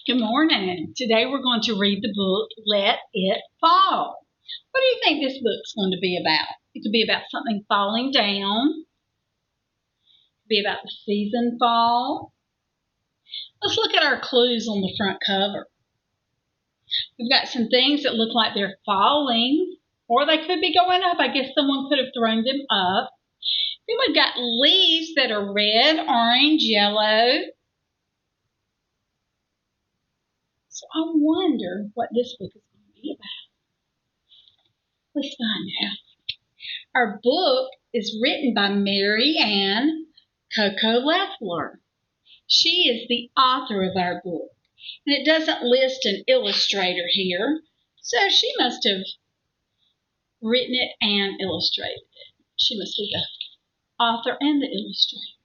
Good morning. Today we're going to read the book Let It Fall. What do you think this book's going to be about? It could be about something falling down. It could be about the season fall. Let's look at our clues on the front cover. We've got some things that look like they're falling, or they could be going up. I guess someone could have thrown them up. Then we've got leaves that are red, orange, yellow. So I wonder what this book is going to be about. Let's find out. Our book is written by Mary Ann Coco Leffler. She is the author of our book. And it doesn't list an illustrator here, so she must have written it and illustrated it. She must be the author and the illustrator.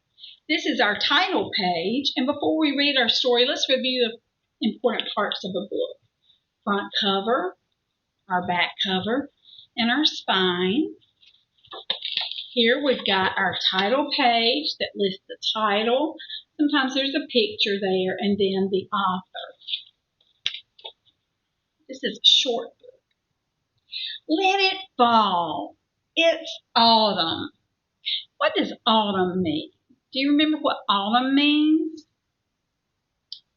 This is our title page, and before we read our story, let's review the important parts of a book. Front cover, our back cover, and our spine. Here we've got our title page that lists the title. Sometimes there's a picture there and then the author. This is a short book. Let it fall. It's autumn. What does autumn mean? Do you remember what autumn means?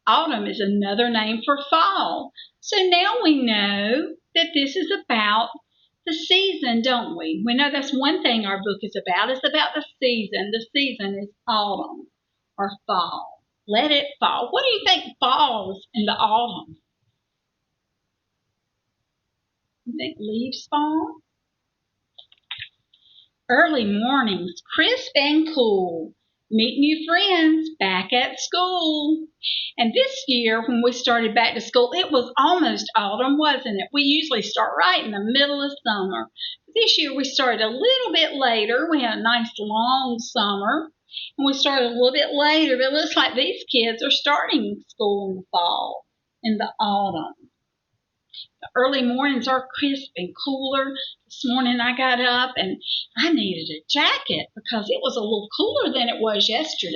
Autumn is another name for fall. So now we know that this is about the season, don't we? We know that's one thing our book is about. It's about the season. The season is autumn or fall. Let it fall. What do you think falls in the autumn? You think leaves fall? Early mornings, crisp and cool. Meet new friends back at school. And this year, when we started back to school, it was almost autumn, wasn't it? We usually start right in the middle of summer. This year, we started a little bit later. We had a nice long summer, and we started a little bit later. But it looks like these kids are starting school in the fall, in the autumn. The early mornings are crisp and cooler. This morning I got up and I needed a jacket because it was a little cooler than it was yesterday.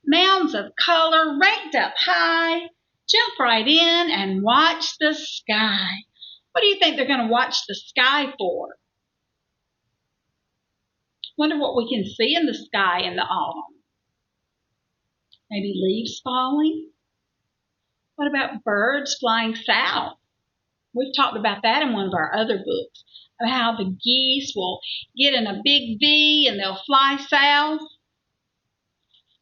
Mounds of color ranked up high. Jump right in and watch the sky. What do you think they're going to watch the sky for? Wonder what we can see in the sky in the autumn. Maybe leaves falling? What about birds flying south? We've talked about that in one of our other books, of how the geese will get in a big V and they'll fly south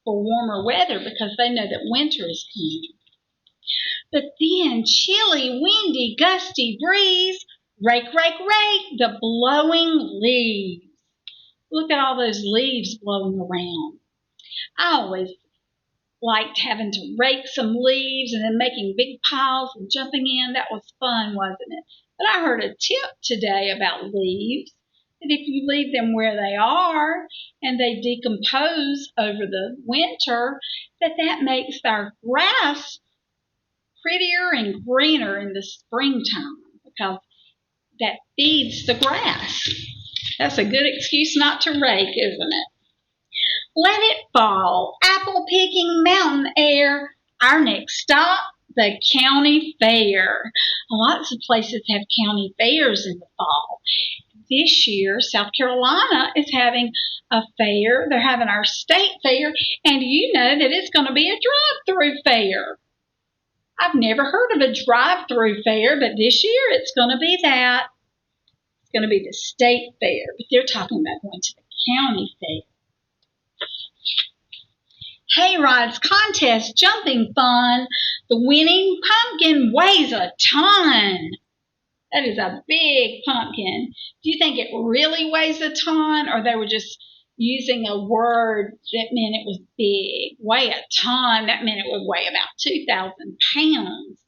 for warmer weather because they know that winter is coming. But then chilly, windy, gusty breeze, rake, rake, rake, the blowing leaves. Look at all those leaves blowing around. I always liked having to rake some leaves and then making big piles and jumping in. That was fun, wasn't it? But I heard a tip today about leaves, that if you leave them where they are and they decompose over the winter, that makes our grass prettier and greener in the springtime because that feeds the grass. That's a good excuse not to rake, isn't it? Let it fall, apple picking mountain air. Our next stop, the county fair. Lots of places have county fairs in the fall. This year, South Carolina is having a fair. They're having our state fair, and you know that it's going to be a drive-through fair. I've never heard of a drive-through fair, but this year it's going to be that. It's going to be the state fair, but they're talking about going to the county fair. Hay rides, contest, jumping fun. The winning pumpkin weighs a ton. That is a big pumpkin. Do you think it really weighs a ton, or they were just using a word that meant it was big? Weigh a ton, that meant it would weigh about 2,000 pounds.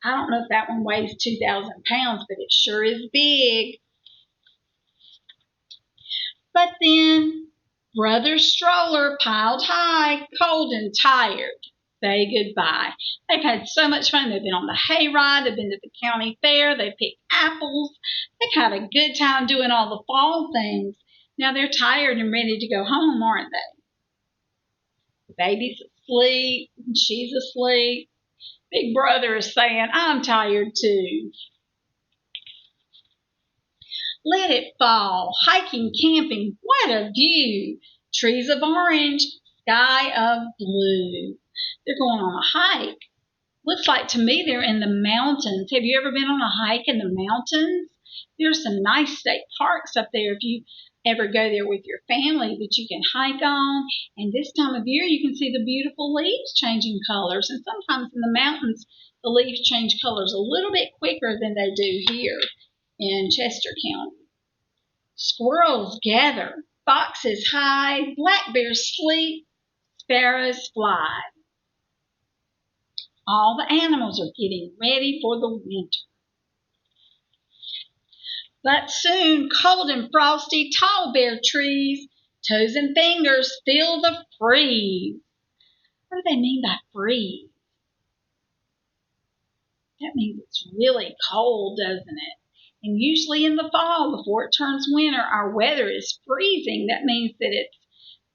I don't know if that one weighs 2,000 pounds, but it sure is big. But then Brother Stroller piled high, cold and tired. Say goodbye. They've had so much fun. They've been on the hayride. They've been to the county fair. They've picked apples. They've had a good time doing all the fall things. Now they're tired and ready to go home, aren't they? The baby's asleep, and she's asleep. Big Brother is saying, I'm tired too. Let it fall. Hiking, camping, what a view. Trees of orange, sky of blue. They're going on a hike. Looks like to me they're in the mountains. Have you ever been on a hike in the mountains? There's some nice state parks up there if you ever go there with your family that you can hike on. And this time of year you can see the beautiful leaves changing colors. And sometimes in the mountains the leaves change colors a little bit quicker than they do here in Chester County. Squirrels gather, foxes hide, black bears sleep, sparrows fly. All the animals are getting ready for the winter. But soon, cold and frosty, tall bare trees, toes and fingers feel the freeze. What do they mean by freeze? That means it's really cold, doesn't it? And usually in the fall, before it turns winter, our weather is freezing. That means that it's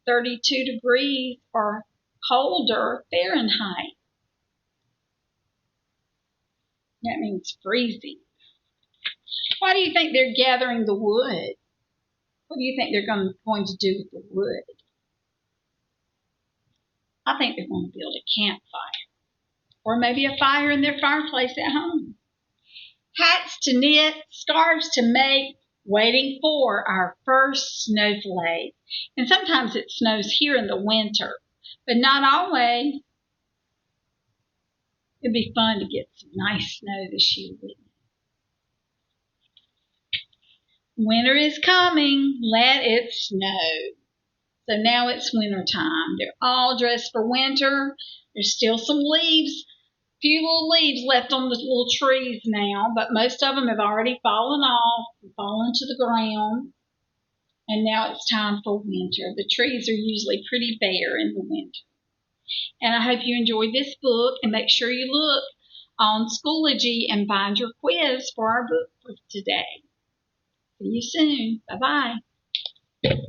32 degrees or colder Fahrenheit. That means freezing. Why do you think they're gathering the wood? What do you think they're going to do with the wood? I think they're going to build a campfire. Or maybe a fire in their fireplace at home. Hats to knit, scarves to make, waiting for our first snowflake. And sometimes it snows here in the winter, but not always. It'd be fun to get some nice snow this year, wouldn't it? Winter is coming, let it snow. So now it's winter time. They're all dressed for winter. There's still some leaves, few little leaves left on the little trees now, but most of them have already fallen off and fallen to the ground. And now it's time for winter. The trees are usually pretty bare in the winter. And I hope you enjoyed this book, and make sure you look on Schoology and find your quiz for our book for today. See you soon. Bye-bye.